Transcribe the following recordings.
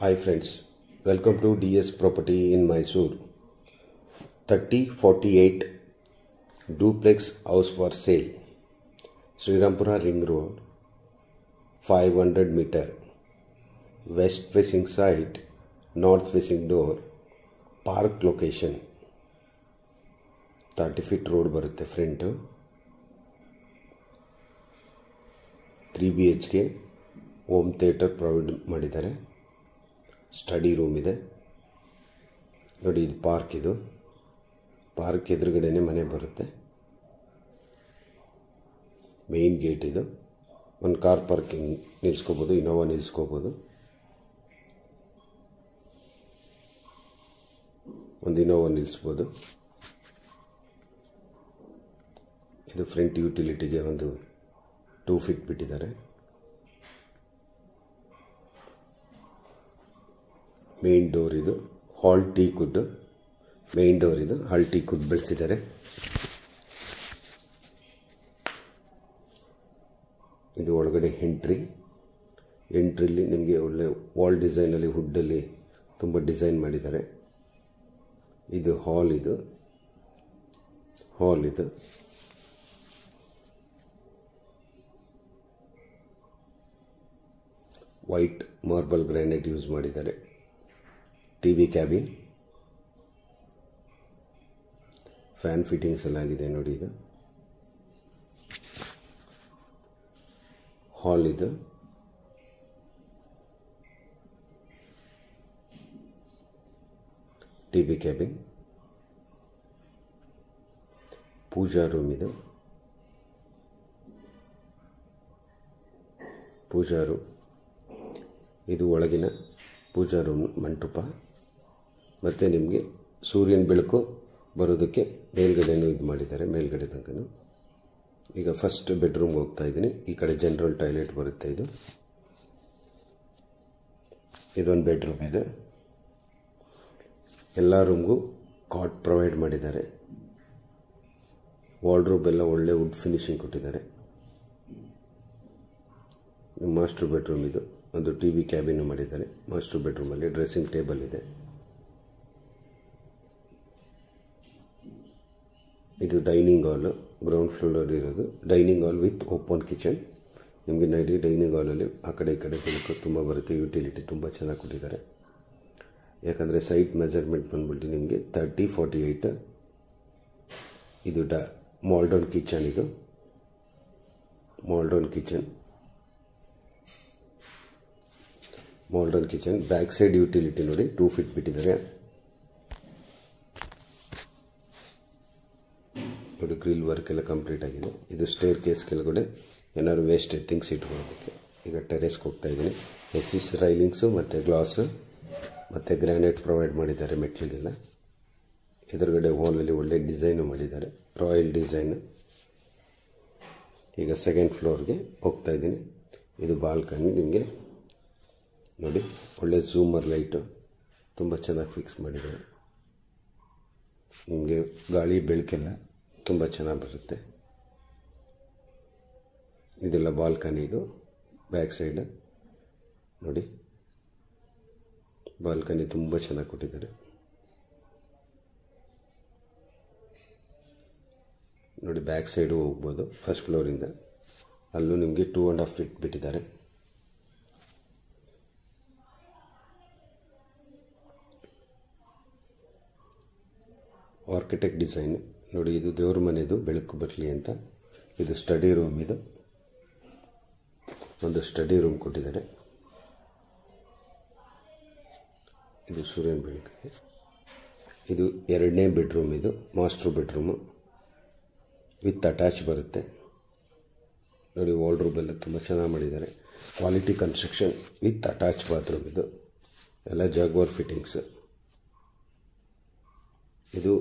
Hi friends, welcome to DS Property in Mysore. 3048 duplex house for sale. Srirampura Ring Road, 500 meter. West facing side, north facing door, park location. 30 feet road ಬರುತ್ತೆ front. 3 BHK home theatre provide ಮಾಡಿದ್ದಾರೆ. Study room ಇದೆ ನೋಡಿ. ಇದು park ಎದುರುಗಡೆನೆ ಮನೆ ಬರುತ್ತೆ. Main gate ಇದು. ಒಂದು car parking ನಿಲ್ಲಿಸ್ಕೋಬೋದು, Innova ನಿಲ್ಲಿಸ್ಕೋಬೋದು. ಒಂದು ಇನೋವಾ ನಿಲ್ಲಿಸ್ಬೋದು. ಇದು ಫ್ರಂಟ್ ಯುಟಿಲಿಟಿಗೆ ಒಂದು 2 ಫೀಟ್ ಬಿಟ್ಟಿದ್ದಾರೆ. ಮೇನ್ ಡೋರ್ ಇದು. ಹಾಲ್ ಟೀ ಕುಡ್ ಮೇನ್ ಡೋರ್ ಇದು. ಹಾಲ್ ಟೀ ಕುಡ್ ಬೆಳೆಸಿದ್ದಾರೆ. ಇದು ಒಳಗಡೆ ಎಂಟ್ರಿಲಿ ನಿಮಗೆ ಒಳ್ಳೆ ವಾಲ್ ಡಿಸೈನಲ್ಲಿ ವುಡ್ಡಲ್ಲಿ ತುಂಬ ಡಿಸೈನ್ ಮಾಡಿದ್ದಾರೆ. ಇದು ಹಾಲ್ ಇದು. ವೈಟ್ ಮಾರ್ಬಲ್ ಗ್ರಾನೈಟ್ ಯೂಸ್ ಮಾಡಿದ್ದಾರೆ. ಟಿವಿ ಕ್ಯಾಬಿನ್, ಫ್ಯಾನ್ ಫಿಟ್ಟಿಂಗ್ಸ್ ಎಲ್ಲ ಆಗಿದೆ ನೋಡಿ. ಇದು ಹಾಲ್ ಇದು. ಟಿವಿ ಕ್ಯಾಬಿನ್, ಪೂಜಾ ರೂಮ್ ಇದು. ಇದು ಒಳಗಿನ ಪೂಜಾ ರೂಮ್ ಮಂಟಪ. ಮತ್ತು ನಿಮಗೆ ಸೂರ್ಯನ ಬೆಳಕು ಬರೋದಕ್ಕೆ ಮೇಲ್ಗಡೆನೂ ಇದು ಮಾಡಿದ್ದಾರೆ, ಮೇಲ್ಗಡೆ ತನಕನೂ. ಈಗ ಫಸ್ಟ್ ಬೆಡ್ರೂಮ್ಗೆ ಹೋಗ್ತಾ ಇದ್ದೀನಿ. ಈ ಕಡೆ ಜನರಲ್ ಟಾಯ್ಲೆಟ್ ಬರುತ್ತೆ. ಇದೊಂದು ಬೆಡ್ರೂಮ್ ಇದೆ. ಎಲ್ಲ ರೂಮ್ಗೂ ಕಾಟ್ ಪ್ರೊವೈಡ್ ಮಾಡಿದ್ದಾರೆ. ವಾರ್ಡ್ರೋಬ್ ಎಲ್ಲ ಒಳ್ಳೆ ವುಡ್ ಫಿನಿಶಿಂಗ್ ಕೊಟ್ಟಿದ್ದಾರೆ. ಮಾಸ್ಟರ್ ಬೆಡ್ರೂಮ್ ಇದು. ಒಂದು ಟಿವಿ ಕ್ಯಾಬಿನ್ ಮಾಡಿದ್ದಾರೆ. ಮಾಸ್ಟರ್ ಬೆಡ್ರೂಮಲ್ಲಿ ಡ್ರೆಸ್ಸಿಂಗ್ ಟೇಬಲ್ ಇದೆ. ಇದು ಡೈನಿಂಗ್ ಹಾಲ್, ಗ್ರೌಂಡ್ ಫ್ಲೋರ್ ಇರೋದು. Dining hall with open kitchen. ನಿಮಗೆ ನೋಡಿ, ಡೈನಿಂಗ್ ಹಾಲಲ್ಲಿ ಆ ಕಡೆ ಈ ಕಡೆ ಬೆಳಕು ತುಂಬ ಬರುತ್ತೆ. ಯುಟಿಲಿಟಿ ತುಂಬ ಚೆನ್ನಾಗಿ ಕೊಟ್ಟಿದ್ದಾರೆ. ಯಾಕಂದರೆ ಸೈಟ್ ಮೆಜರ್ಮೆಂಟ್ ಬಂದ್ಬಿಟ್ಟು ನಿಮಗೆ 3048. ಇದು ಮಾಡರ್ನ್ ಕಿಚನ್. ಇದು modern kitchen. Back side utility ನೋಡಿ 2 ಫೀಟ್ ಬಿಟ್ಟಿದ್ದಾರೆ ನೋಡಿ. ಗ್ರಿಲ್ ವರ್ಕ್ ಎಲ್ಲ ಕಂಪ್ಲೀಟ್ ಆಗಿದೆ. ಇದು ಸ್ಟೇರ್ ಕೇಸ್ ಕೆಳಗಡೆ ಏನಾದ್ರು ವೇಸ್ಟ್ ಥಿಂಗ್ಸ್ ಇಟ್ಕೊಳ್ಳೋದಕ್ಕೆ. ಈಗ ಟೆರೆಸ್ಗೆ ಹೋಗ್ತಾ ಇದ್ದೀನಿ. ಎಕ್ಸಿಸ್ ರೈಲಿಂಗ್ಸು ಮತ್ತು ಗ್ಲಾಸು ಮತ್ತು ಗ್ರಾನೈಟ್ ಪ್ರೊವೈಡ್ ಮಾಡಿದ್ದಾರೆ ಮೆಟ್ಲಿಗೆಲ್ಲ. ಎದುರುಗಡೆ ವಾಲಲ್ಲಿ ಒಳ್ಳೆ ಡಿಸೈನು ಮಾಡಿದ್ದಾರೆ, ರಾಯಲ್ ಡಿಸೈನು. ಈಗ ಸೆಕೆಂಡ್ ಫ್ಲೋರ್ಗೆ ಹೋಗ್ತಾ ಇದ್ದೀನಿ. ಇದು ಬಾಲ್ಕನಿ. ನಿಮಗೆ ನೋಡಿ, ಒಳ್ಳೆ ಝೂಮರ್ ಲೈಟು ತುಂಬ ಚೆನ್ನಾಗಿ ಫಿಕ್ಸ್ ಮಾಡಿದ್ದಾರೆ. ನಿಮಗೆ ಗಾಳಿ ಬೆಳಕೆಲ್ಲ ತುಂಬ ಚೆನ್ನಾಗಿ ಬರುತ್ತೆ. ಇದೆಲ್ಲ ಬಾಲ್ಕನಿ. ಇದು ಬ್ಯಾಕ್ ಸೈಡ್ ನೋಡಿ. ಬಾಲ್ಕನಿ ತುಂಬ ಚೆನ್ನಾಗಿ ಕೊಟ್ಟಿದ್ದಾರೆ ನೋಡಿ. ಬ್ಯಾಕ್ ಸೈಡು ಹೋಗ್ಬೋದು ಫಸ್ಟ್ ಫ್ಲೋರಿಂದ. ಅಲ್ಲೂ ನಿಮಗೆ 2.5 ಫೀಟ್ ಬಿಟ್ಟಿದ್ದಾರೆ. ಆರ್ಕಿಟೆಕ್ಟ್ ಡಿಸೈನ್ ನೋಡಿ. ಇದು ದೇವ್ರ ಮನೆದು, ಬೆಳಕು ಬರಲಿ ಅಂತ. ಇದು ಸ್ಟಡಿ ರೂಮ್. ಇದು ಒಂದು ಸ್ಟಡಿ ರೂಮ್ ಕೊಟ್ಟಿದ್ದಾರೆ. ಇದು ಸೂರ್ಯನ ಬೆಳಕಿಗೆ. ಇದು 2ನೇ ಬೆಡ್ರೂಮ್. ಇದು ಮಾಸ್ಟರ್ ಬೆಡ್ರೂಮು ವಿತ್ ಅಟ್ಯಾಚ್ ಬರುತ್ತೆ ನೋಡಿ. ವಾರ್ಡ್ರೋಬ್ ಎಲ್ಲ ತುಂಬ ಚೆನ್ನಾಗಿ ಮಾಡಿದ್ದಾರೆ. Quality construction with attach bathroom. ಇದು ಎಲ್ಲ ಜಾಗ್ವಾರ್ ಫಿಟ್ಟಿಂಗ್ಸ್. ಇದು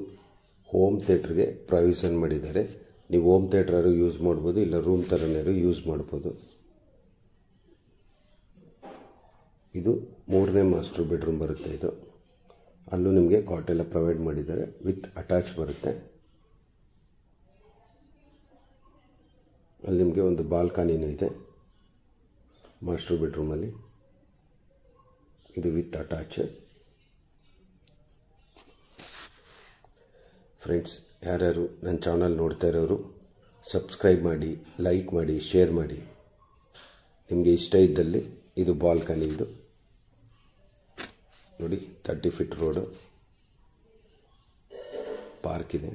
ಹೋಮ್ ಥಿಯೇಟ್ರಿಗೆ ಪ್ರಾವಿಷನ್ ಮಾಡಿದ್ದಾರೆ. ನೀವು ಹೋಮ್ ಥಿಯೇಟ್ರಾರು ಯೂಸ್ ಮಾಡ್ಬೋದು, ಇಲ್ಲ ರೂಮ್ ಥರನಾರು ಯೂಸ್ ಮಾಡ್ಬೋದು. ಇದು 3ನೇ ಮಾಸ್ಟರ್ ಬೆಡ್ರೂಮ್ ಬರುತ್ತೆ. ಇದು ಅಲ್ಲೂ ನಿಮಗೆ ಕಾಟ್ ಎಲ್ಲ ಪ್ರೊವೈಡ್ ಮಾಡಿದ್ದಾರೆ, ವಿತ್ ಅಟ್ಯಾಚ್ ಬರುತ್ತೆ. ಅಲ್ಲಿ ನಿಮಗೆ ಒಂದು ಬಾಲ್ಕನಿನೂ ಇದೆ ಮಾಸ್ಟರ್ ಬೆಡ್ರೂಮಲ್ಲಿ. ಇದು ವಿತ್ ಅಟ್ಯಾಚ್. ಫ್ರೆಂಡ್ಸ್, ಯಾರ್ಯಾರು ನನ್ನ ಚಾನಲ್ ನೋಡ್ತಾ ಇರೋರು ಸಬ್ಸ್ಕ್ರೈಬ್ ಮಾಡಿ, ಲೈಕ್ ಮಾಡಿ, ಶೇರ್ ಮಾಡಿ. ನಿಮಗೆ ಇಷ್ಟ ಇದ್ದಲ್ಲಿ ಇದು ಬಾಲ್ಕನಿ. ಇದು ನೋಡಿ 30 ಫೀಟ್ ರೋಡು, ಪಾರ್ಕ್ ಇದೆ.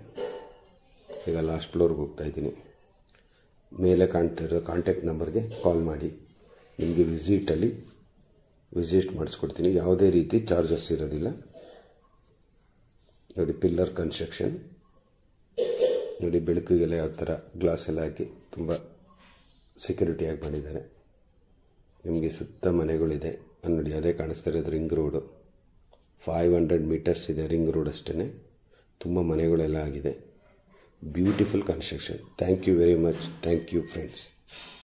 ಈಗ ಲಾಸ್ಟ್ ಫ್ಲೋರ್ಗೆ ಹೋಗ್ತಾ ಇದ್ದೀನಿ. ಮೇಲೆ ಕಾಣ್ತಾ ಇರೋ ಕಾಂಟ್ಯಾಕ್ಟ್ ನಂಬರ್ಗೆ ಕಾಲ್ ಮಾಡಿ. ನಿಮಗೆ ವಿಸಿಟ್ ಮಾಡಿಸ್ಕೊಡ್ತೀನಿ. ಯಾವುದೇ ರೀತಿ ಚಾರ್ಜಸ್ ಇರೋದಿಲ್ಲ. ನೋಡಿ ಪಿಲ್ಲರ್ ಕನ್ಸ್ಟ್ರಕ್ಷನ್ ನೋಡಿ, ಬೆಳಕಿಗೆಲ್ಲ ಯಾವ ಥರ ಗ್ಲಾಸ್ ಎಲ್ಲ ಹಾಕಿ ತುಂಬ ಸೆಕ್ಯೂರಿಟಿಯಾಗಿ ಮಾಡಿದ್ದಾರೆ. ನಿಮಗೆ ಸುತ್ತ ಮನೆಗಳಿದೆ ನೋಡಿ, ಅದೇ ಕಾಣಿಸ್ತಾ ಇರೋದು ರಿಂಗ್ ರೋಡು. 500 ಮೀಟರ್ಸ್ ಇದೆ ರಿಂಗ್ ರೋಡ್ ಅಷ್ಟೇ. ತುಂಬ ಮನೆಗಳೆಲ್ಲ ಆಗಿದೆ. Beautiful construction. Thank you very much. Thank you friends.